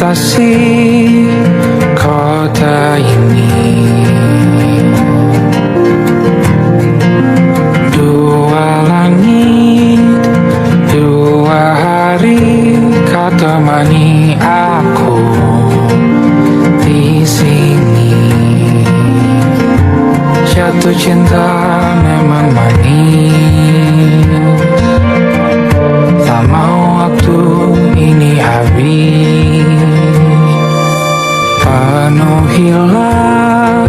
melintasi kota ini. Dua langit, dua hari, kau temani aku di sini. Jatuh cinta memang manis, tak mau waktu ini habis. Penuhilah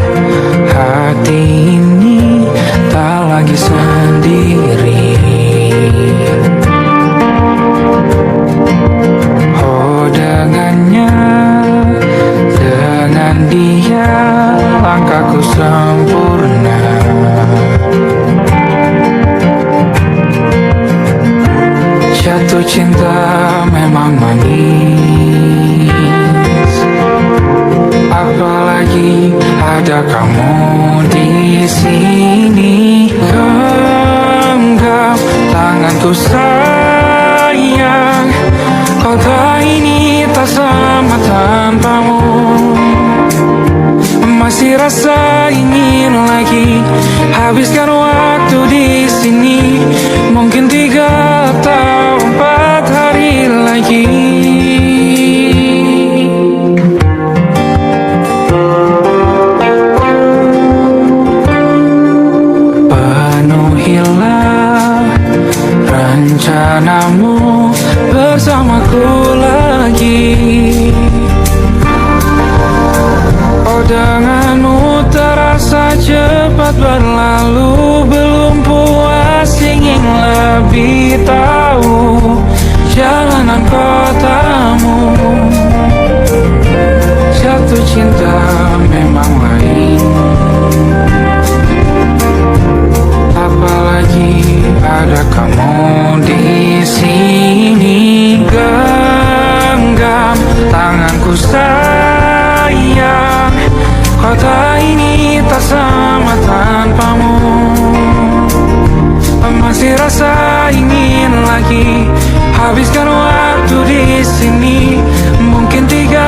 hati ini, tak lagi sendiri. Oh dengannya, dengan dia langkahku sempurna. Jatuh cinta memang manis, apalagi ada kamu di sini. Genggam tanganku sayang, kota ini tak sama tanpamu. Masih rasa ingin lagi habiskan waktu di sini. Mungkin 3 atau 4 hari lagi. Penuhilah rencanamu bersamaku lagi. Oh denganmu terasa cepat berlalu. Belum puas ingin lebih tahu jalanan kotamu. Jatuh cinta memang lain, apalagi ada kamu di sini. Genggam tanganku sayang, kota ini tak sama tanpamu. Masih rasa ingin lagi habiskan waktu di sini. Mungkin 3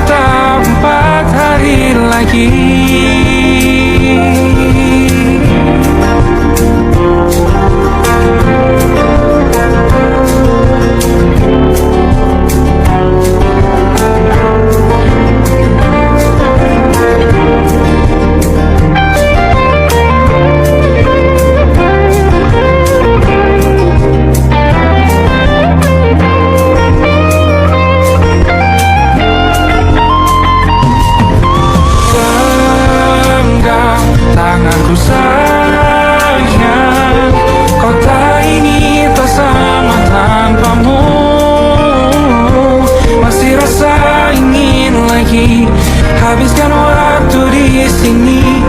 atau 4 hari lagi. Tanganku sayang, kota ini tak sama tanpamu. Masih rasa ingin lagi habiskan waktu di sini.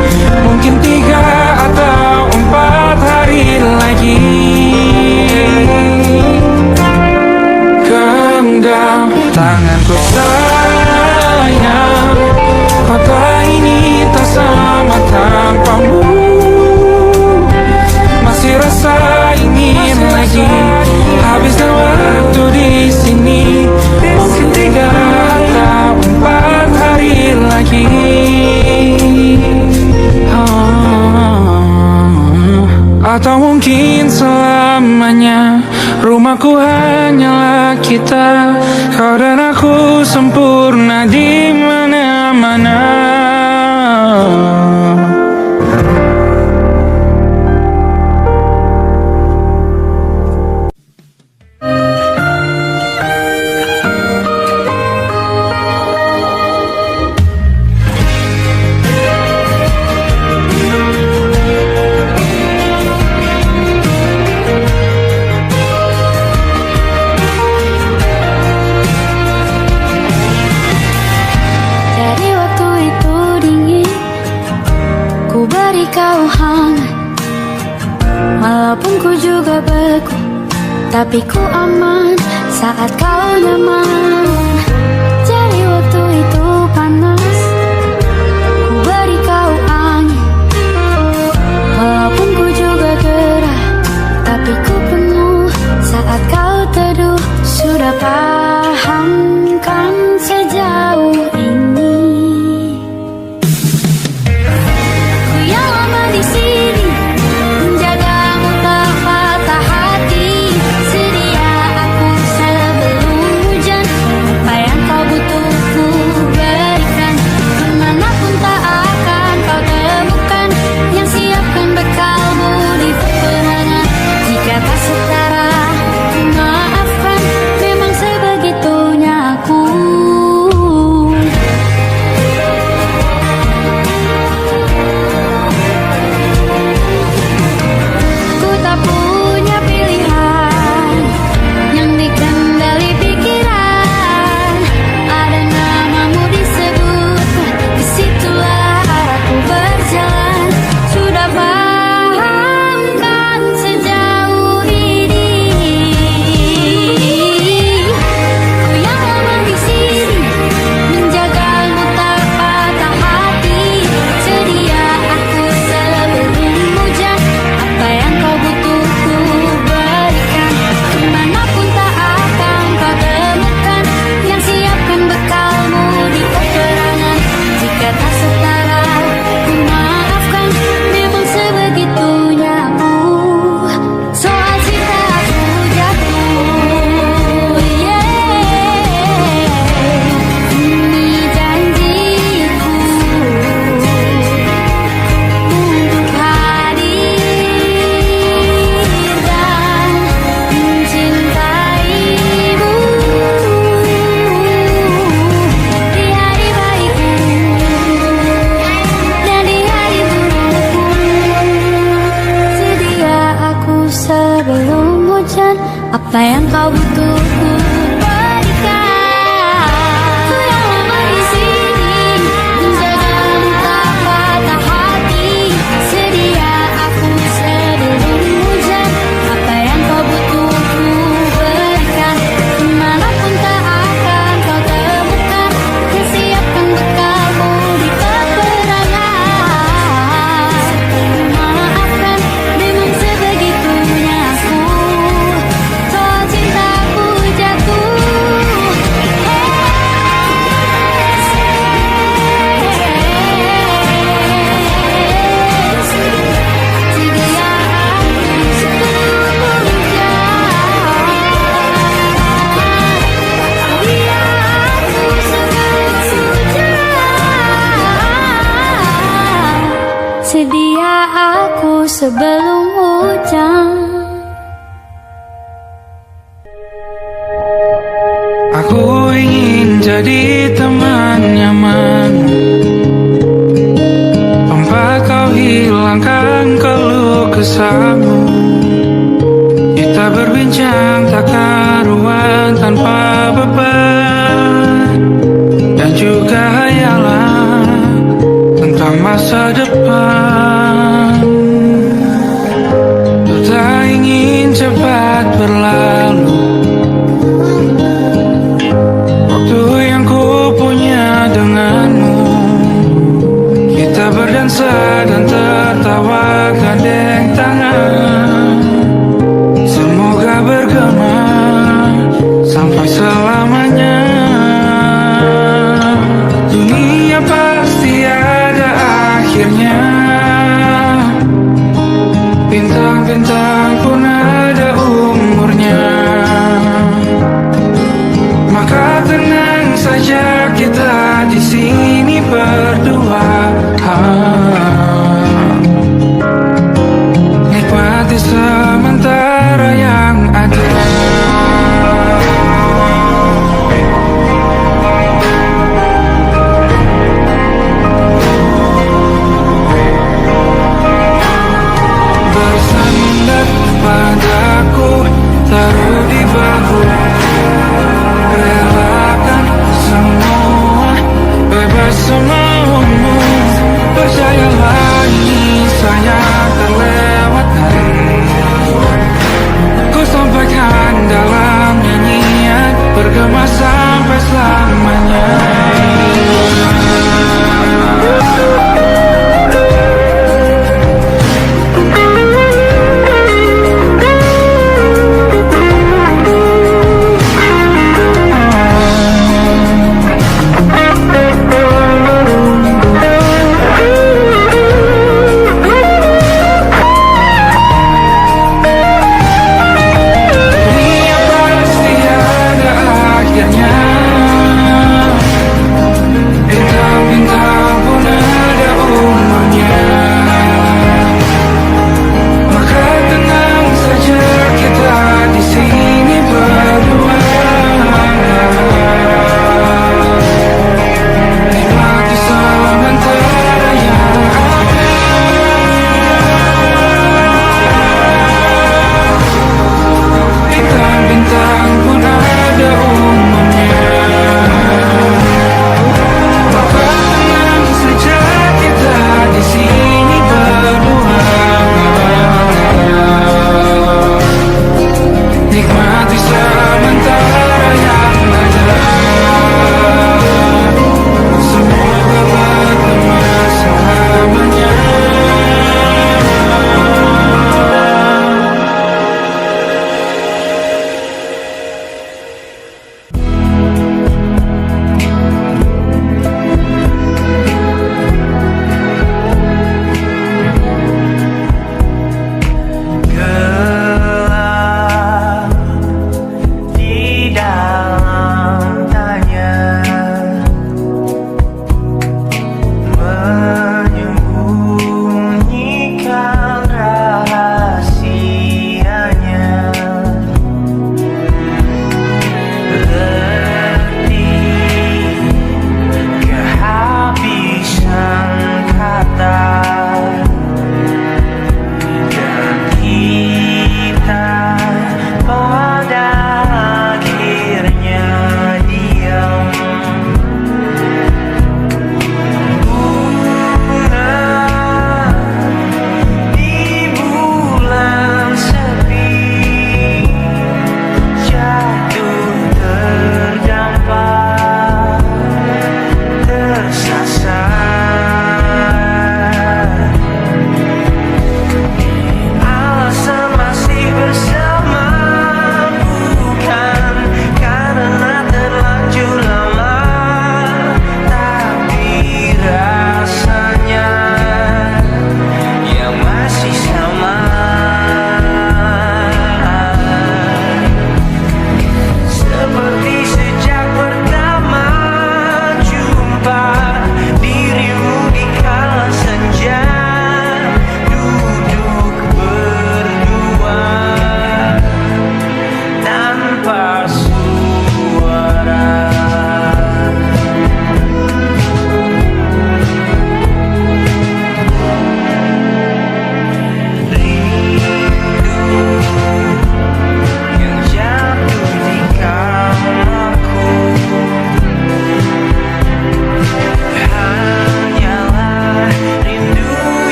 Mungkin 3 atau 4 hari lagi. Genggam tanganku sayang, kota ini tak sama tanpamu. Masih rasa ingin lagi habiskan waktu di sini. Mungkin 3 atau 4 hari lagi. Atau mungkin selamanya. Rumahku hanyalah kita, kau dan aku sempurna di mana-mana. Kau hangat, walaupun ku juga beku, tapi ku aman saat kau nyaman. Jadi waktu itu panas, ku beri kau angin, walaupun ku juga gerah, tapi ku penuh saat kau teduh. Sudah paham kan sejak sebelum hujan. Aku ingin jadi teman nyaman, tempat kau hilangkan keluh kesahmu. Kita berbincang tak karuan tanpa beban, dan juga hayalan tentang masa depan. Ku tak ingin cepat berlalu waktu yang ku punya denganmu. Kita berdansa dan tertawa gandeng tangan, semoga bergema sampai selamanya. Dunia pasti ada akhirnya, bintang-bintang pun ada umurnya. Maka tenang saja kita di sini berdua, nikmati sementara yang ada. Bersandar padaku, taruh di bahu, relakan semua, bebas semaumu. Percayalah ini saya terlewatkan, ku sampaikan dalam nyanyian, bergema sampai selamanya. Dunia pasti ada akhirnya,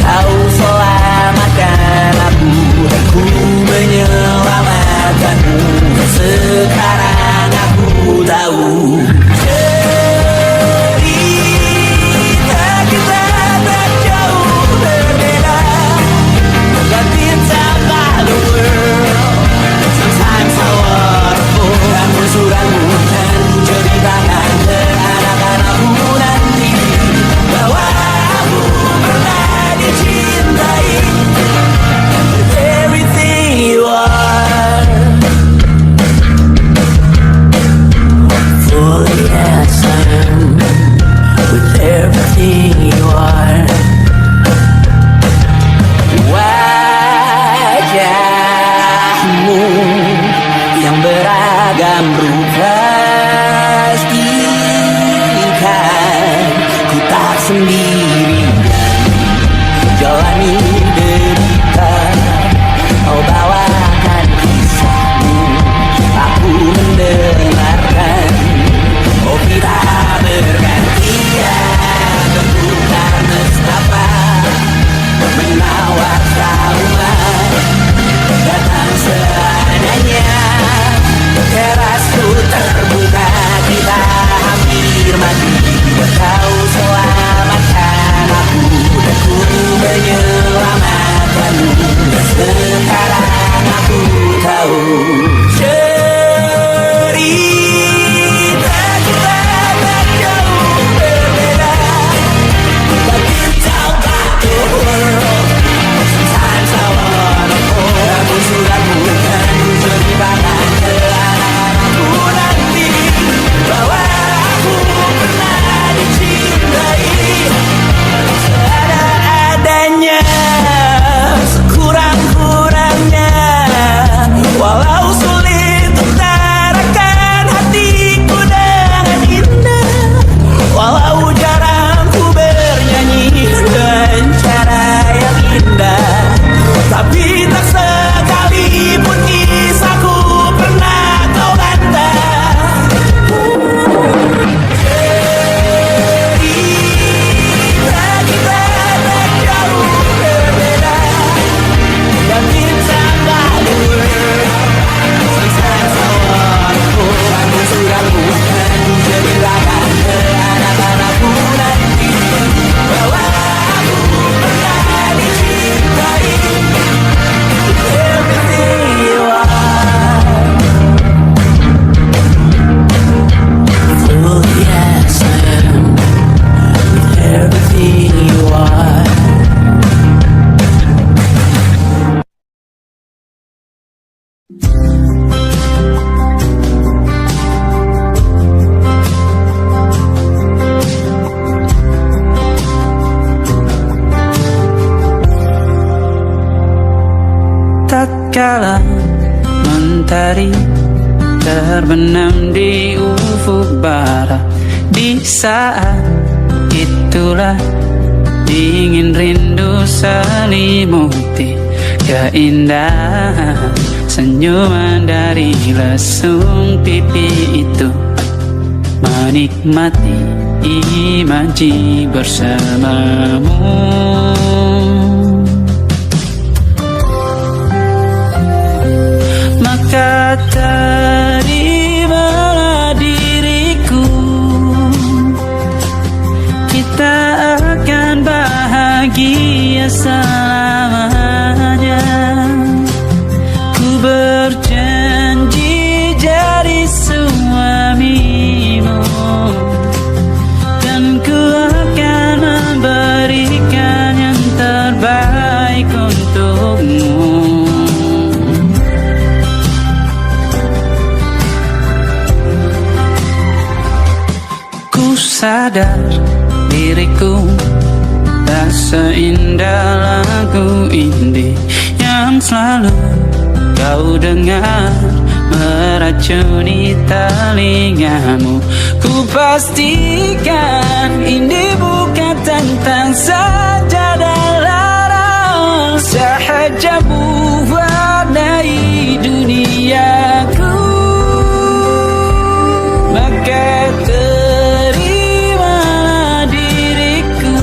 Kau selamatkan aku dan ku menyelamatkanmu. Sekarang aku tahu cerita kita tak jauh berbeda. But it's about the world. Sometimes I waterfall. Ramu-ramu dan ceritakan ke anak-anakmu nanti bahwa aku pernah dicintai. With everything you are, fully as I am. With everything you are, wajahmu yang beragam rupa pastikan ku tak sendiri jalani derita. Kau bawakan kisahmu, aku mendengarkan. Oh kita bergantian bertukar nestapa, menawar trauma datang seadanya. Terasku terbuka, kita hampir mati. Kau selamatkan aku dan ku menyelamatkanmu. Sekarang aku tahu cerita kita tak jauh berbeda. But it's about the world. Sometimes I wanna fall. Ramu-ramu dan ceritakan ke anak-anakku nanti bahwa aku pernah dicintai. Seadanya, sekurang-kurangnya, walau sulit utarakan hatiku dengan indah, walau jarang ku bernyanyi dengan cara yang indah, tapi tak sekalipun kisahku pernah kau bantah. Cerita kita tak jauh berbeda, but it's about the world. Sometimes I wanna fall. Ramu-ramu dan ceritakan ke anak-anakku nanti bahwa aku pernah dicintai. Everything you are, fully as I am. Everything you are. Tatkala mentari terbenam di ufuk barat, di saat itulah dingin rindu selimuti keindahan senyuman dari lesung pipi itu. Menikmati imaji bersamamu. Maka terimalah diriku, kita akan bahagia selamanya. Ku berjanji jadi suamimu, dan ku akan memberikan yang terbaik untukmu. Sadar diriku tak seindah lagu indie yang selalu kau dengar meracuni telingamu. Ku pastikan ini bukan tentang sajadah larang, sahaja mewarnai duniaku. Maka terimalah diriku,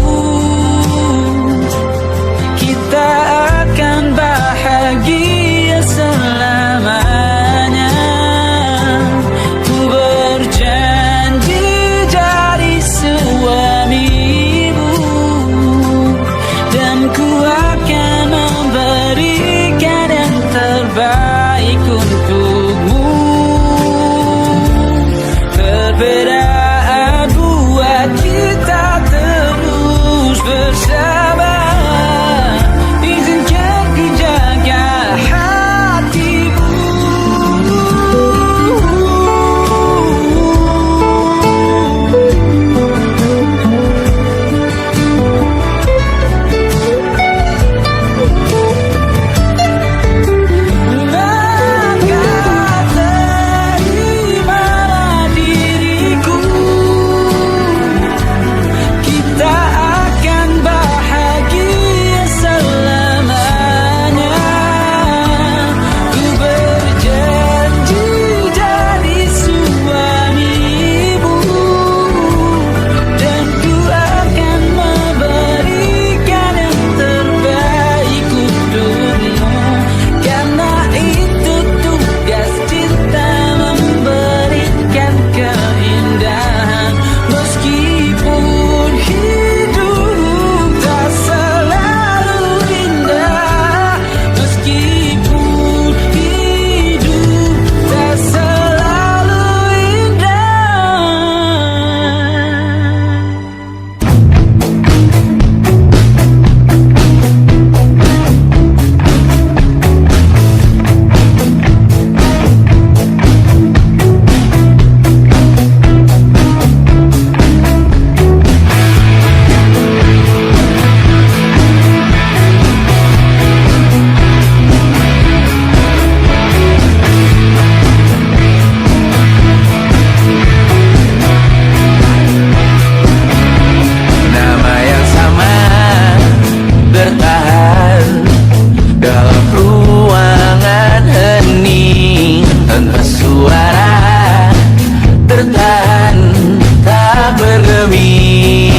demi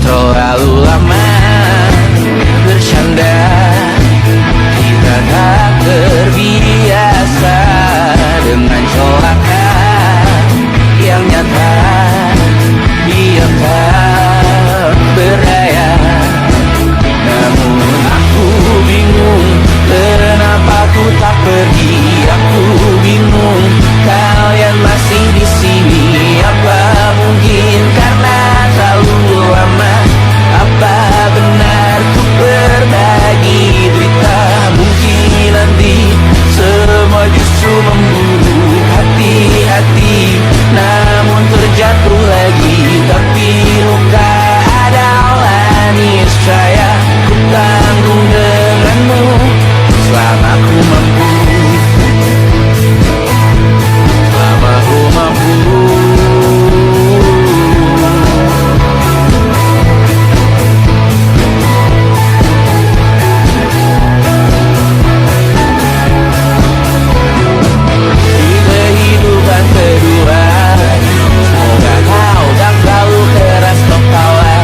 terlalu lama bercanda. Kita tak terbiasa dengan celaka yang nyata. Diam tak berdaya, namun aku bingung kenapa ku tak pergi. Aku bingung kalian masih di sini. Apa mungkin karena terlalu lama? Apa benar ku berbagi derita? Mungkin nanti semua justru memburu hati-hati, namun terjatuh lagi. Tapi luka adalah niscaya ku tanggung denganmu selama ku mampu. Selama ku mampu. Di kehidupan kedua, semoga kau tak terlalu keras tertawa.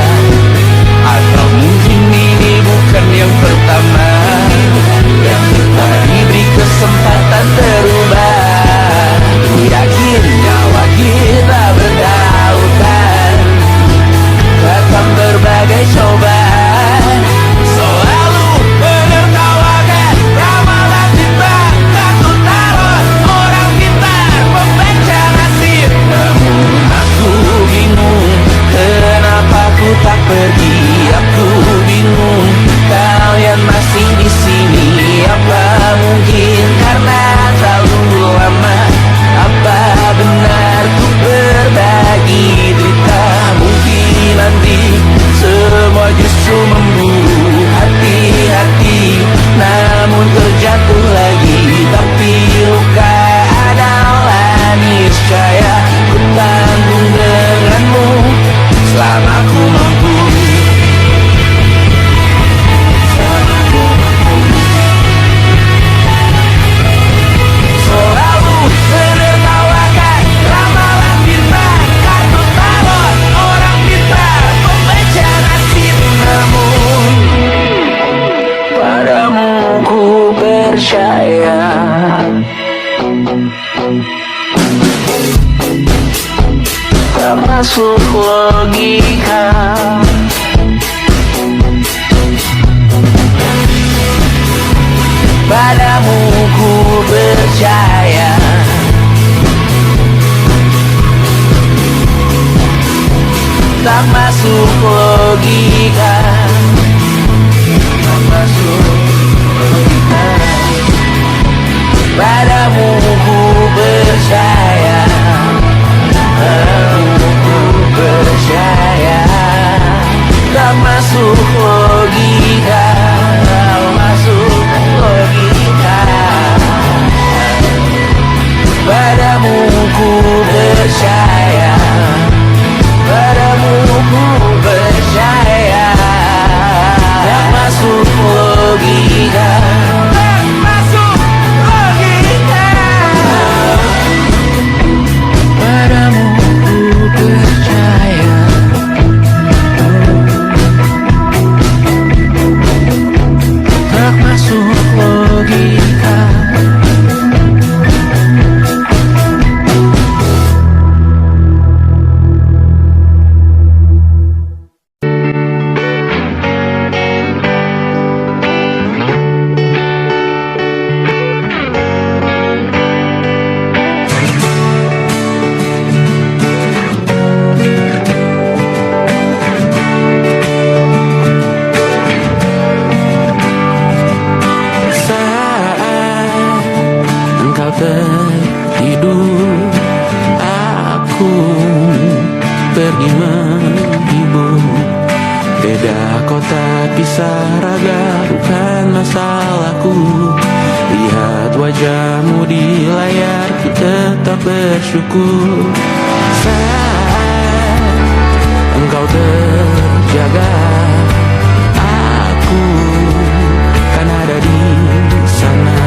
Atau mungkin ini bukan yang pertama yang kita diberi kesempatan terubah. Ku yakin nyawa kita berdautan akan berbagai cobaan. Selalu menertawakan ramalan cinta, takut taruh orang pintar membaca nasib. Namun aku bingung kenapa ku tak pergi. Aku bingung kalian masih di sini. Apa mungkin karena terlalu lama? Apa benar ku berbagi derita? Mungkin nanti semua justru memburu hati-hati, namun terjatuh lagi. Tapi luka adalah niscaya ku tanggung denganmu selama ku mampu. Selalu menertawakan ramalan bintang, kartu talon orang pintar membaca nasib. Namun padamu ku percaya, tak masuk logika. Padamu ku percaya, tak masuk logika. Tak masuk logika. Padamu ku percaya, padamu ku percaya, tak masuk logika. Tak masuk logika. Padamu ku percaya, padamu ku percaya, tak masuk logika. Tak masuk logika. Padamu ku percaya, tak masuk logika. Tertidur, aku pergi menghibur. Beda kota pisah raga bukan masalahku. Lihat wajahmu di layar, ku tetap bersyukur. Saat engkau terjaga, aku kan ada di sana.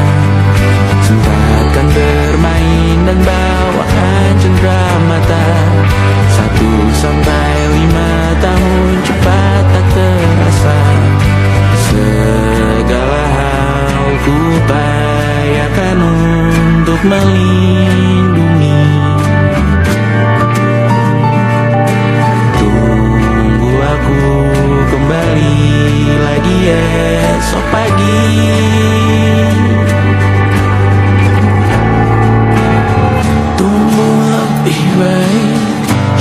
Sempatkan bermain dan bawakan cendera mata. melindungi. Tunggu aku kembali lagi esok pagi. Tumbuh lebih baik,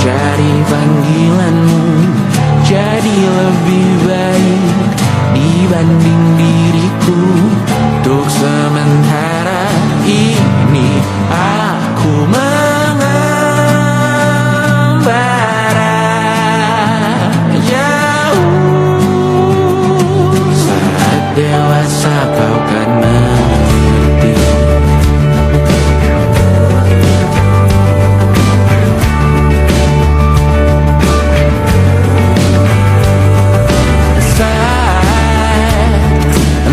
cari panggilanmu, jadi lebih baik dibanding diriku. Untuk sementara ini aku mengembara jauh. Saat dewasa kau kan mengerti.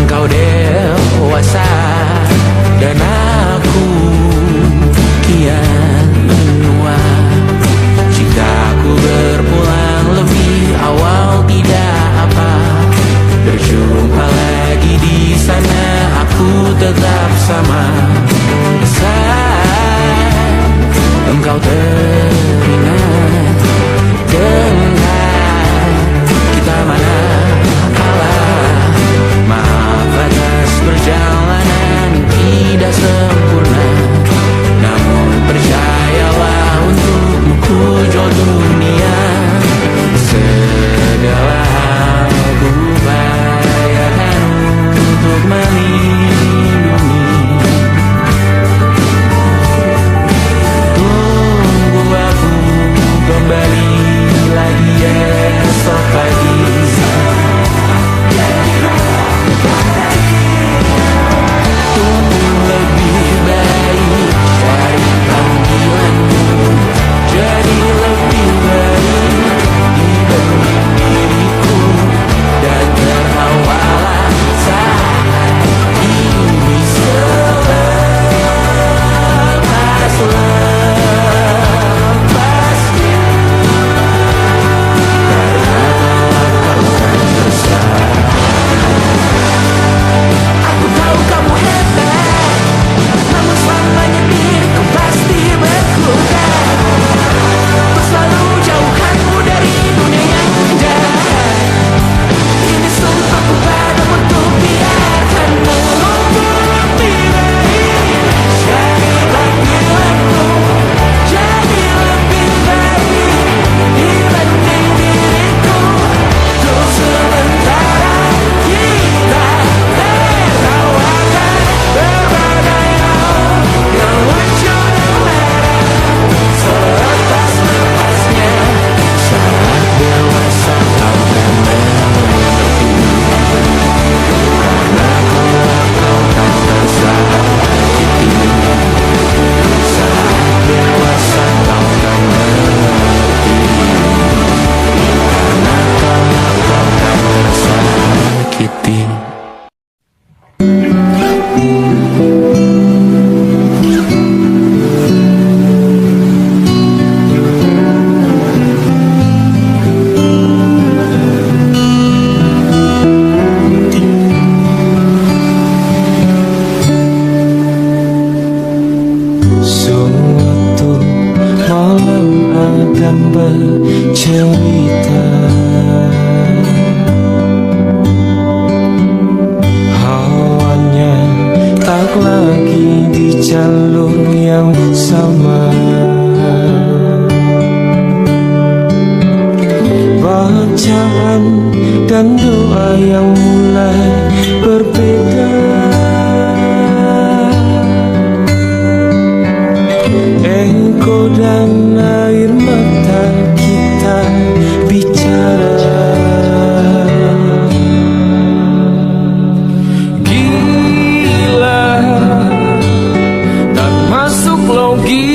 Engkau dewasa dan aku kian menua. Jika aku berpulang lebih awal tidak apa, berjumpa lagi di sana aku tetap sama. Saat engkau teringat dengan kita mana kalah. Maaf atas perjalanan tidak sempurna, namun percayalah untukmu ku jual dunia. Segala hal ku upayakan untuk melindungi. Tunggu aku kembali lagi esok pagi. Tumbuh lebih baik, cari panggilanmu, jadi lebih baik dibanding diriku. Dan tertawalah saat ini selepas-lepasnya. Karena kelak kau kan bersama. Aku tahu kamu hebat, namun selamanya diriku pasti berkurang. Ku selalu jauhkanmu dari dunia yang indah. Ini sumpahku padamu untuk biarkanmu lebih baik. Jadi panggilanmu, jadi lebih baik dibanding diriku. Untuk sementara kita tertawakan berbagai hal yang lucu dan merah. Selepas-lepasnya saat dewasa kau kan mengerti. Karena kelak kau kan tersakiti. Saat dewasa kau kan mengerti. Karena kelak kau kan tersakiti. Suatu malam akan bercerita. Hawanya tak lagi di jalur yang sama. Bacaan dan doa yang mulai berbeda. Engkau dan air mata kita bicara. Gila, tak masuk logika,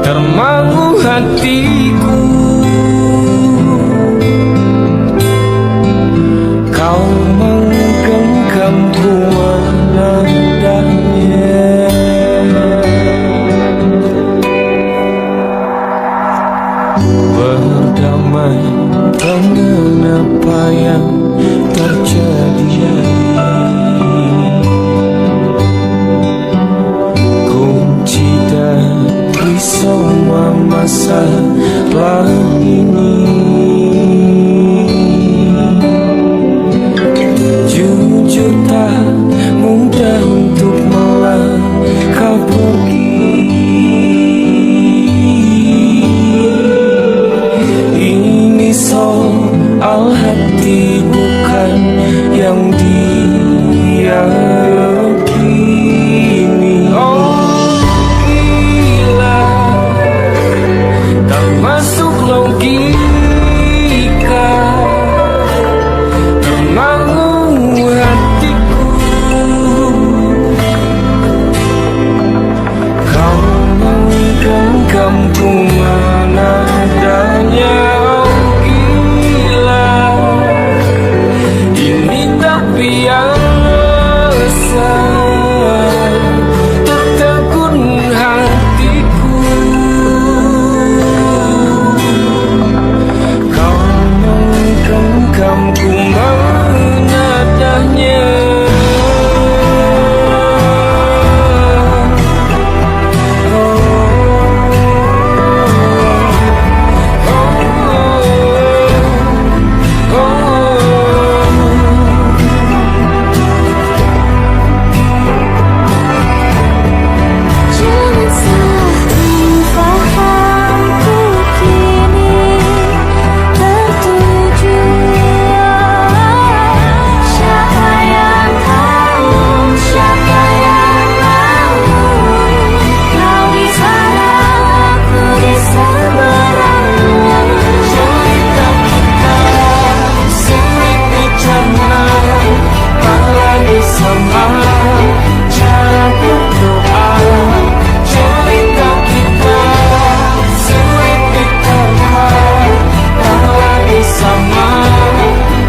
termangu hatiku. masalah ini. Jujur tak mudah untuk melangkah pergi. Ini soal hati bukan yang diyakini. Oh gila, tak masuk logika, tak mau hatiku. Kau menggenggam mana adanya. Oh gila, ini tak biasa, tertegun hatiku. Kau menggenggamku mana adanya. Jangan saling fahamku kini tertuju. Siapa yang tahu, siapa yang mau? Kau di sana, aku di seberang. Cerita kita sulit dicerna, apalagi sama cara berdoa. Cerita kita sulit diterima, apalagi sama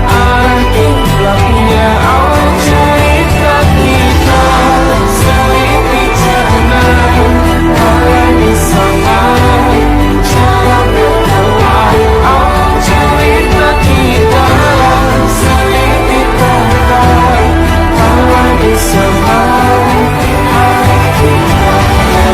arah kiblahnya. Oh cerita kita sulit dicerna, apalagi sama cara berdoa. Oh cerita kita sulit diterima, apalagi sama arah kiblahnya.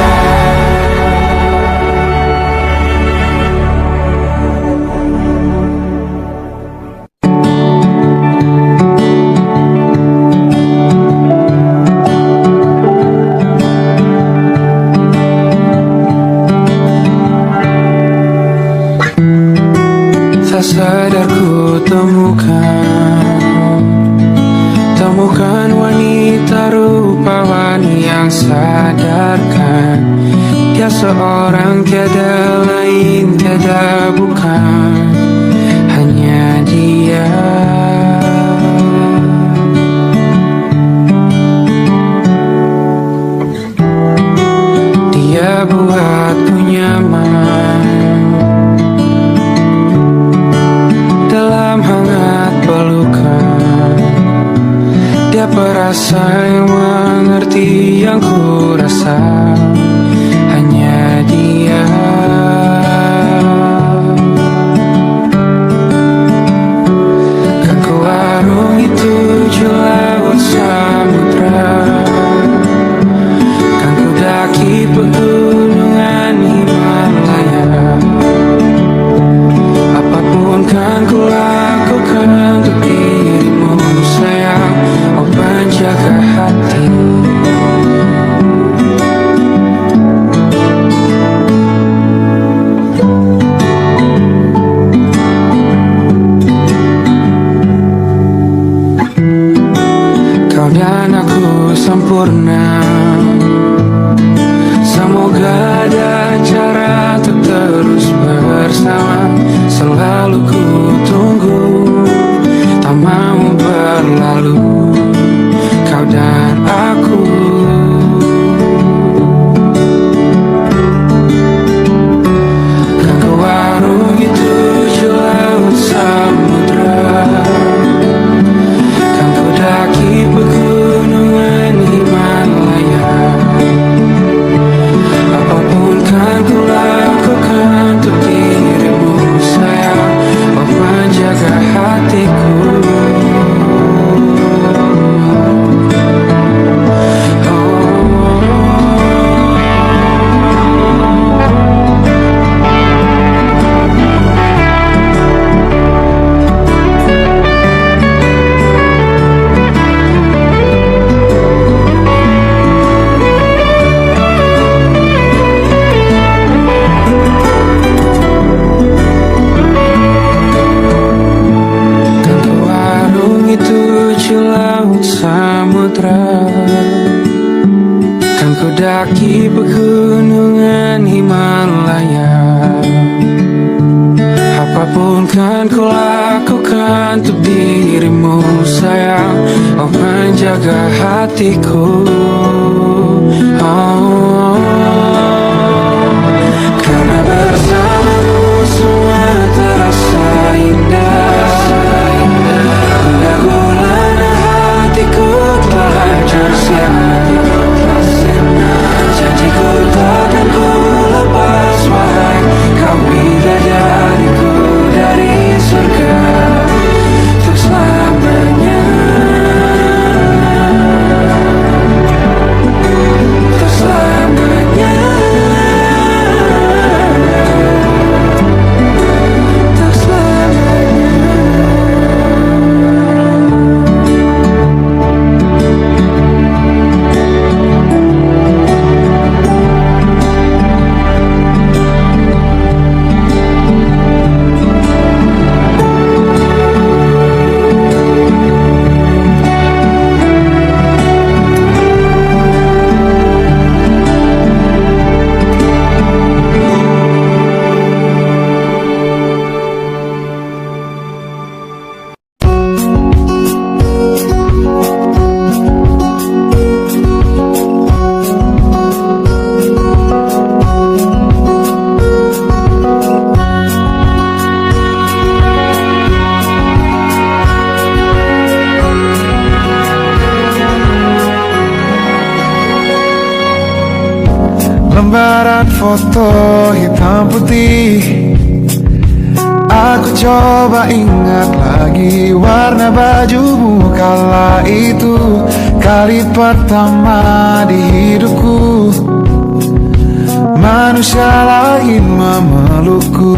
Tak sadar ku temukan wanita rupawan yang sadarkan dia seorang, tiada lain, tiada bukan, hanya dia. Dia buatku nyaman dalam hangat pelukan. Dia perasa yang mengerti yang ku rasa, hanya dia. Kan ku arungi 7 laut samudra, kan ku daki pegunungan Himalaya. Apapun kan ku lakukan untuk dirimu sayang, oh penjaga hati. Kau dan aku sempurna, semoga ada cara untuk terus bersama. Selalu ku tunggu, tak mau berlalu, kau dan aku. Kan ku arungi 7 laut samudra, kan ku daki pegunungan Himalaya. Apapun kan ku lakukan untuk dirimu sayang, pegunungan Himalaya. Apapun kan ku lakukan untuk dirimu sayang, oh menjaga hatiku. Oh, karena bersamamu semua terasa indah. Pada gulana hatiku telah tersiap. Janjiku takkan ku lepas wahai kau bidadariku dari surga untuk selamanya. Untuk selamanya. Untuk selamanya. Lembaran foto hitam putih, aku coba ingat lagi warna bajumu kala itu. Kali pertama di hidupku manusia lain memelukku.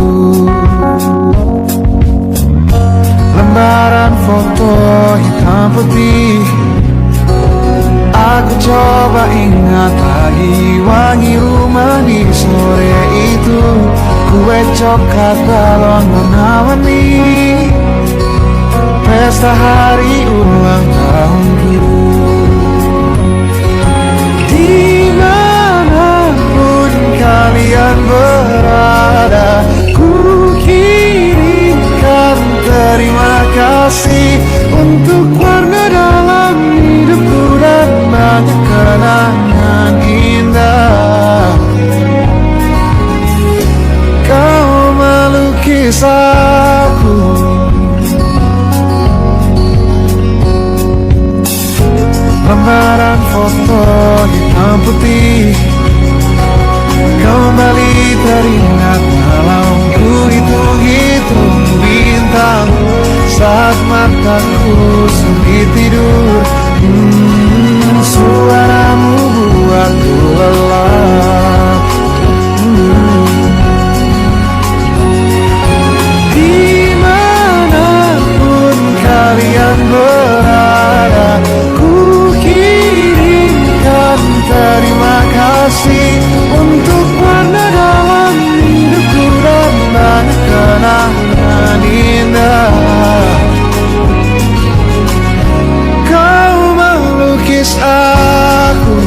Lembaran foto hitam putih, aku coba ingat lagi wangi rumah di sore itu. Kue coklat balon warna-warni, pesta hari ulang tahunku. Dimanapun kalian berada, ku kirimkan terima kasih untuk warna dalam hidupku dan banyak kenangan indah. Kau melukis aku, lembaran foto hitam putih, kembali teringat malam ku hitung-hitung bintang saat mataku sulit tidur. Suaramu buatku lelah. Dimanapun kalian berada, ku kirimkan terima kasih untuk warna dalam hidupku dan banyak kenangan indah. Kau melukis aku,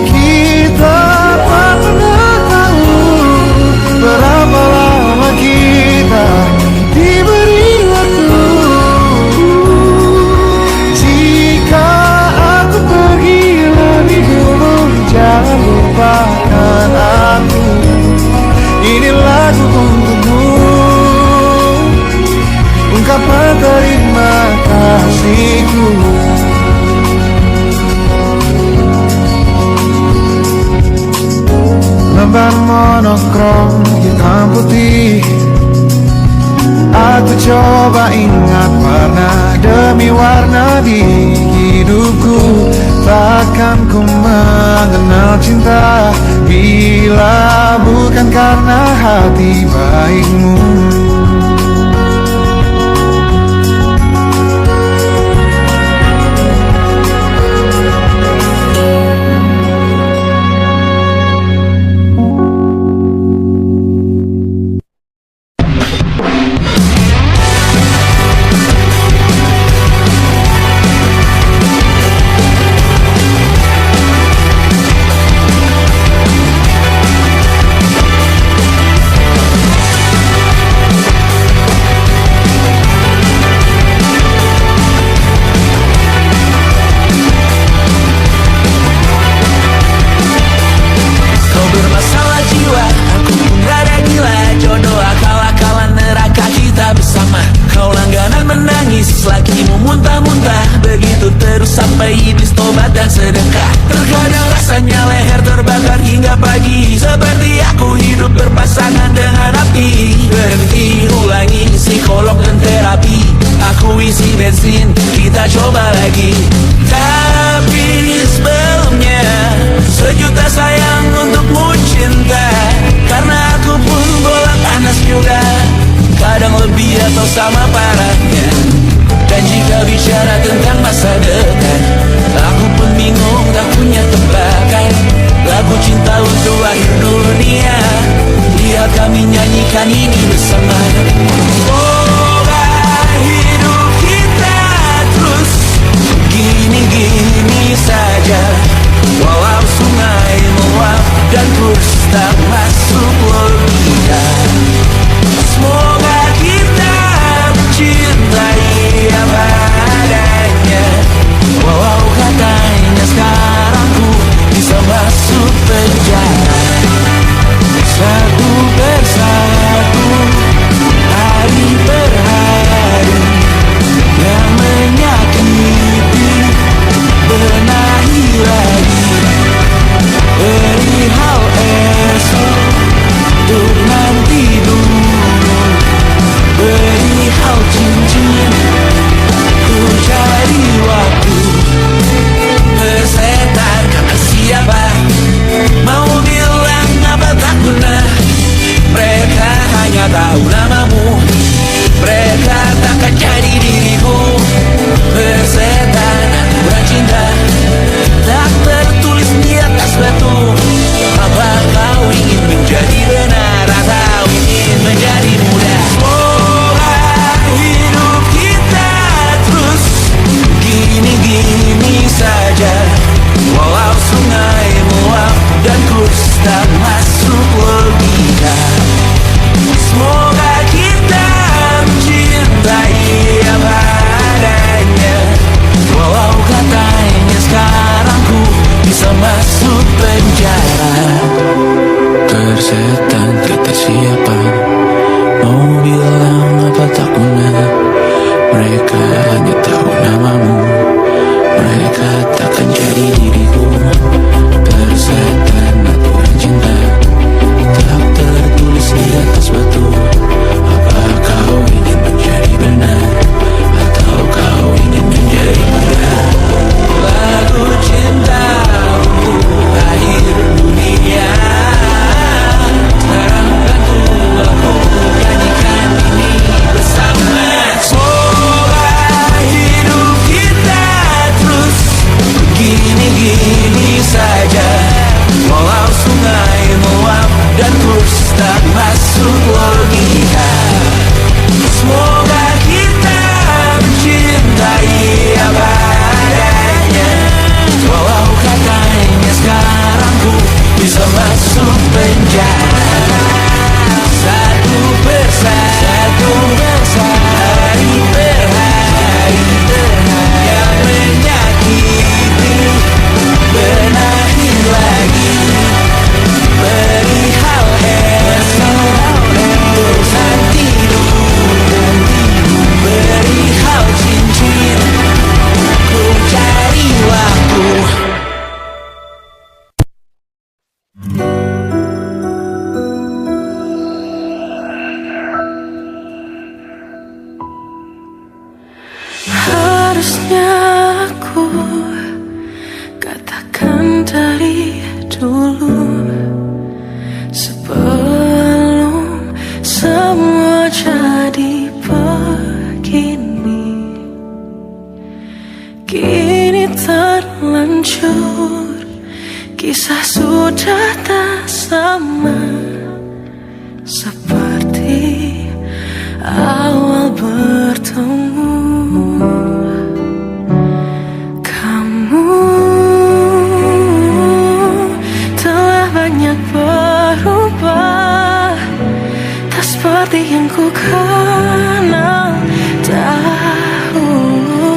kita tak pernah tahu berapa lama kita diberi waktu. Jika aku pergi lebih dulu, jangan lupakan aku. Ini lagu untukmu, ungkapan terima kasihku. Lembar monokrom hitam putih, aku coba ingat warna demi warna di hidupku. Takkan ku mengenal cinta bila bukan karena hati baikmu. hingga pagi. Seperti aku hidup berpasangan dengan api. Berhenti, ulangi psikolog dan terapi. Aku isi bensin, kita coba lagi. Tapi sebelumnya sejuta sayang untukmu cinta. Karena aku pun bola panas juga, kadang lebih atau sama parahnya. Dan jika bicara tentang masa depan, aku pun bingung tak punya tebakan. Lagu cinta untuk akhir dunia, lihat kami nyanyikan ini bersama. Semoga hidup kita terus gini-gini saja. Walau sungai meluap dan kurs tak masuk logika. Semoga kita mencintai apa adanya. Walau katanya sekarang ku bisa masuk penjara. Satu persatu, hari per hari, yang menyakiti benahi lagi. Perihal esok, untuk nanti dulu. Perihal cincin, ku cari waktu. Bersetan kata siapa, mau bilang apa tak guna. Mereka hanya tahu namamu, mereka takkan jadi diriku. Bersetan aturan cinta, tak tertulis di atas batu. Apa kau ingin menjadi benar atau ingin menjadi muda? Semoga hidup kita terus gini-gini saja. Walau sungai meluap dan kurs tak masuk logika. Semoga kita mencintai apa adanya. Walau katanya sekarang ku bisa masuk penjara. Tersetan kata siapa, mau bilang apa tak guna. Mereka hanya tahu namamu, mereka takkan jadi diriku. Tersetan aturan cinta, tak tertulis di atas batu. Apa kau ingin menjadi benar atau kau ingin menjadi muda? Lagu cinta untuk akhir dunia, sekarang bantu aku nyanyikan ini bersama. Semoga hidup kita terus gini-gini saja. Walau sungai meluap dan kurs tak masuk logika. Semoga kita mencintai apa adanya. Walau katanya sekarang ku bisa masuk penjara. Satu persatu, hari per hari, yang menyakiti benahi lagi. Perihal esok, untuk nanti dulu. Perihal cincin, ku cari waktu. Harusnya aku katakan dari dulu, sebelum semua jadi begini. Kini terlanjur, kisah sudah tak sama seperti awal bertemu. Kamu telah banyak berubah, tak seperti yang ku kenal dahulu.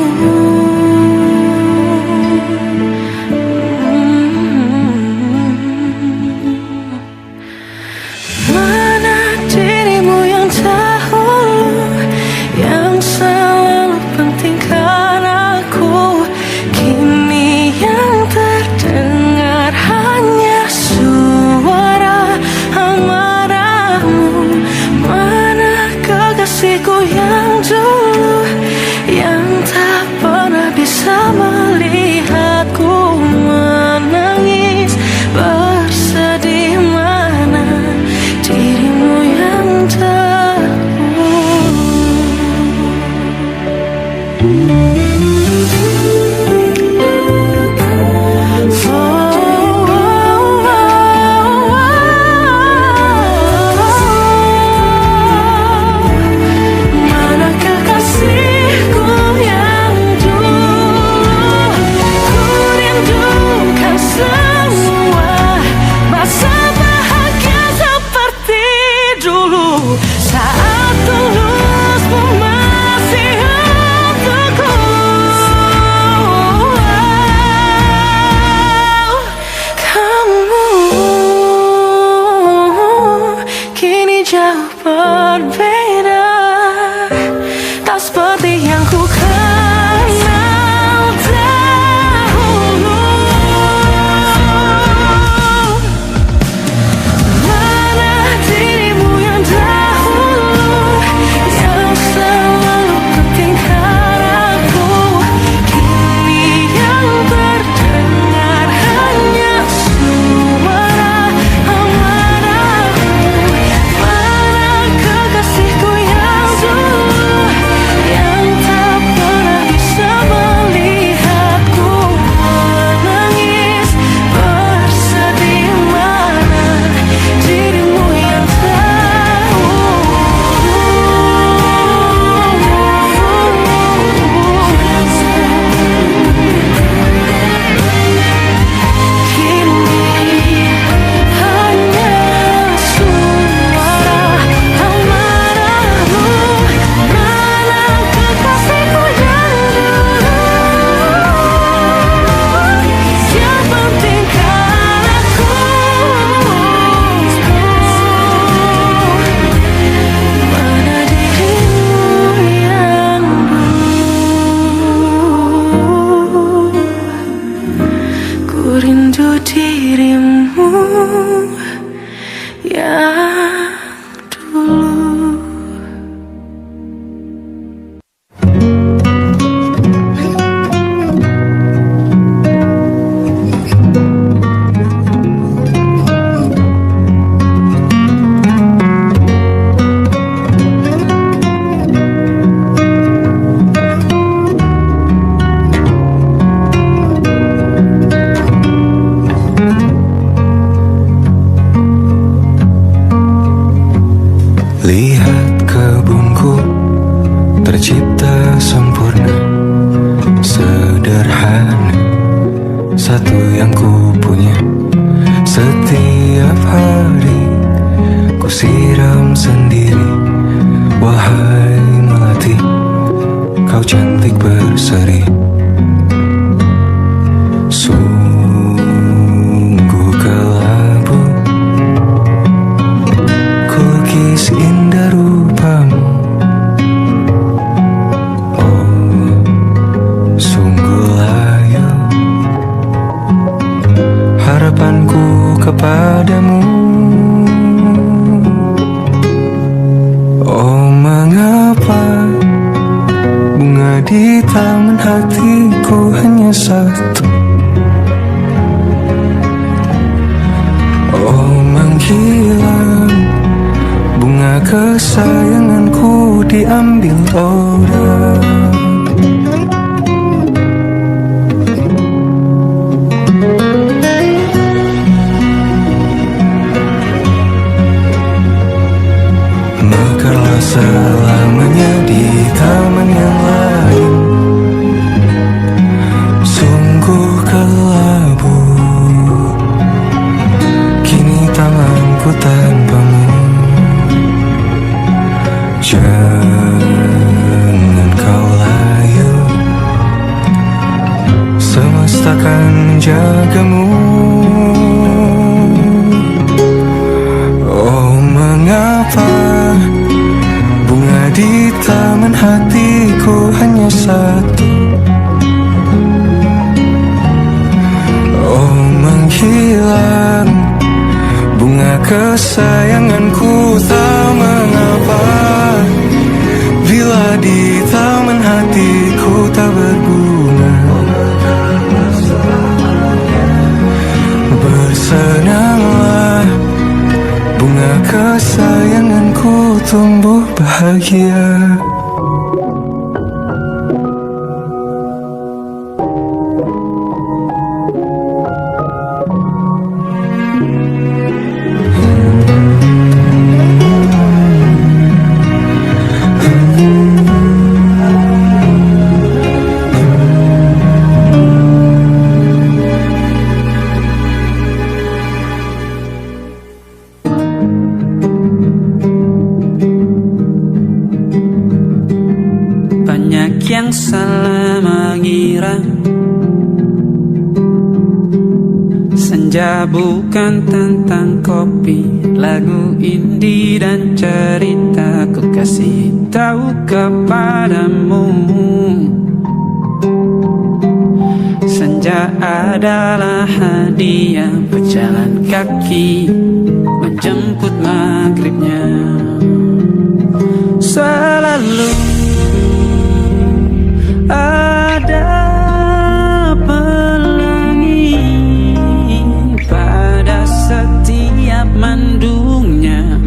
Mana dirimu yang dahulu, yang dirimu yang dulu. Lihat kebunku tercipta sempurna, sederhana, satu yang ku punya. Setiap hari ku siram sendiri. Wahai melati, kau cantik berseri. Sungguh kelabu kulukis indah rupamu. Oh, sungguh layu harapanku kepadamu. Oh, mengapa bunga di taman hatiku hanya satu? Oh, menghilang bunga kesayanganku diambil orang. Mekarlah selamanya di taman yang lain. Sungguh kelabu kini tamanku tanpamu. Jangan kau layu, semesta akan menjagamu. Oh, mengapa bunga di taman hatiku hanya satu? Oh, menghilang bunga kesayanganku, tak mengapa bila di taman hatiku tak berbunga. Bersenanglah bunga kesayanganku tumbuh bahagia. Banyak yang salah mengira senja bukan tentang kopi, lagu indie dan cerita. Ku kasih tahu kepadamu, senja adalah hadiah berjalan kaki menjemput maghribnya. Selalu ada pelangi pada setiap mendungnya.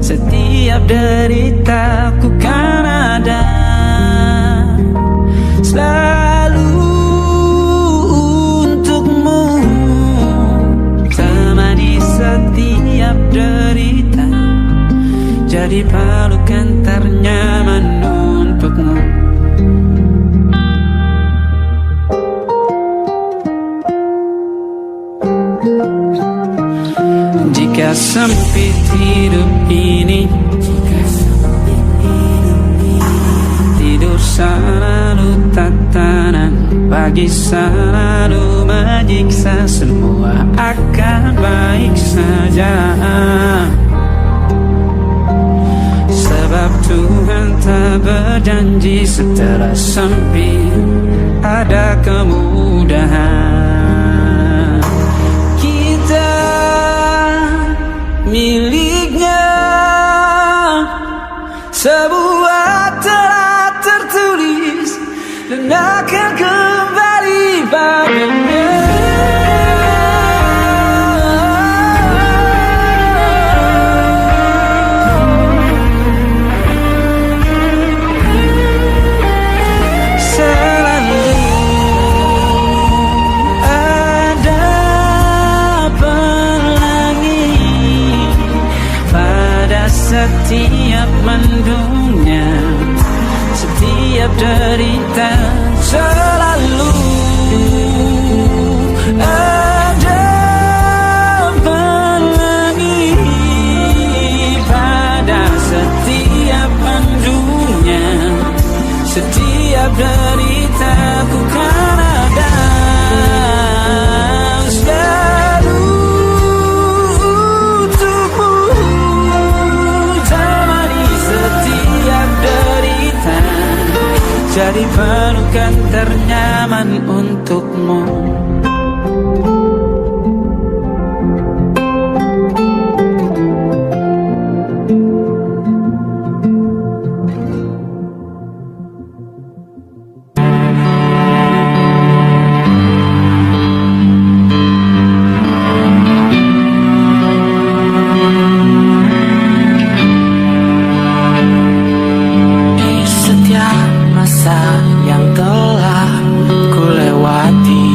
Setiap deritaku kan ada selalu untukmu, temani setiap derita, jadi pelukan ternyaman untukmu. Jika sempit hidup ini, tidur selalu tatanan, pagi selalu menyiksa, semua akan baik saja. Sebab Tuhan tak berjanji setelah sempit ada kemudahan. setiap mendungnya, setiap derita selalu ada pelangi pada setiap mendungnya, setiap derita ku kan ada selalu untukmu, temani setiap derita, jadi pelukan ternyaman untukmu. Di setiap masa yang telah ku lewati,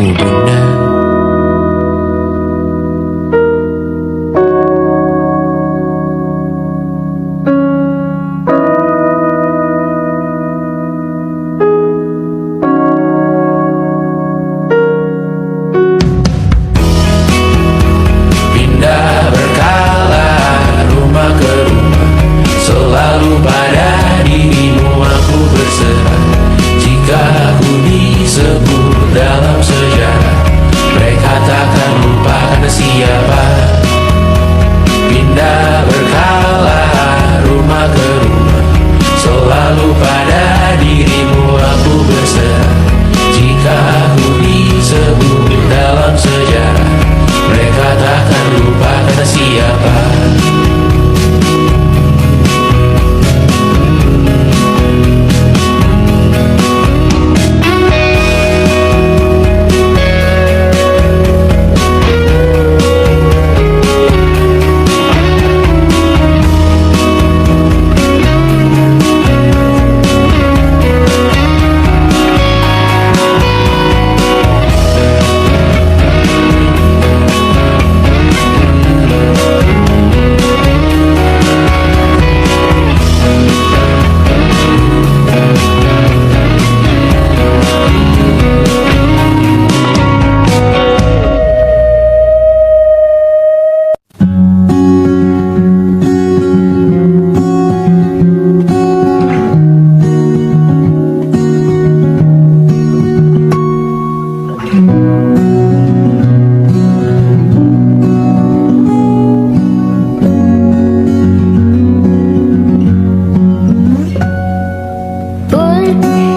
kamu, Bunda. Pindah berkala rumah ke rumah, selalu pada dirimu aku berserah. Jika aku disebut dalam sejarah, mereka takkan lupakan siapa. Pindah berkala rumah ke rumah, selalu pada dirimu aku berserah. Jika aku disebut dalam sejarah, mereka takkan lupakan siapa.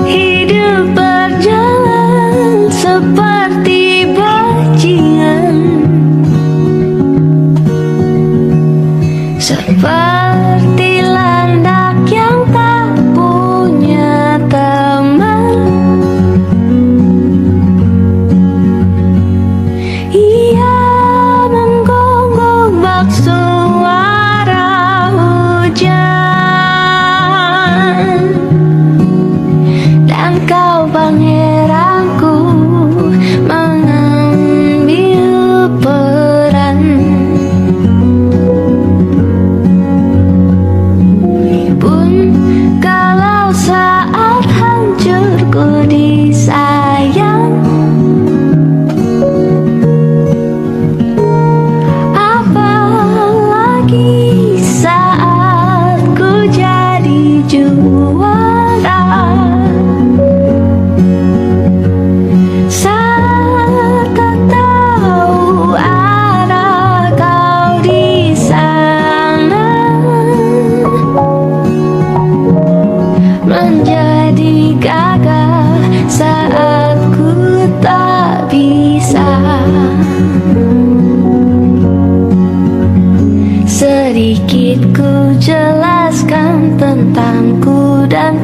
Hidup berjalan seperti bajingan, seperti landak yang tak punya teman. Ia menggonggong bak suara hujan, dan kau pangeranku mengambil peran. Pun kalau saat hancurku disayang, apalagi saat ku jadi juara. Saat tak tahu arah kau di sana, menjadi gagah saat ku tak bisa. Sedikit ku jelaskan tentangku dan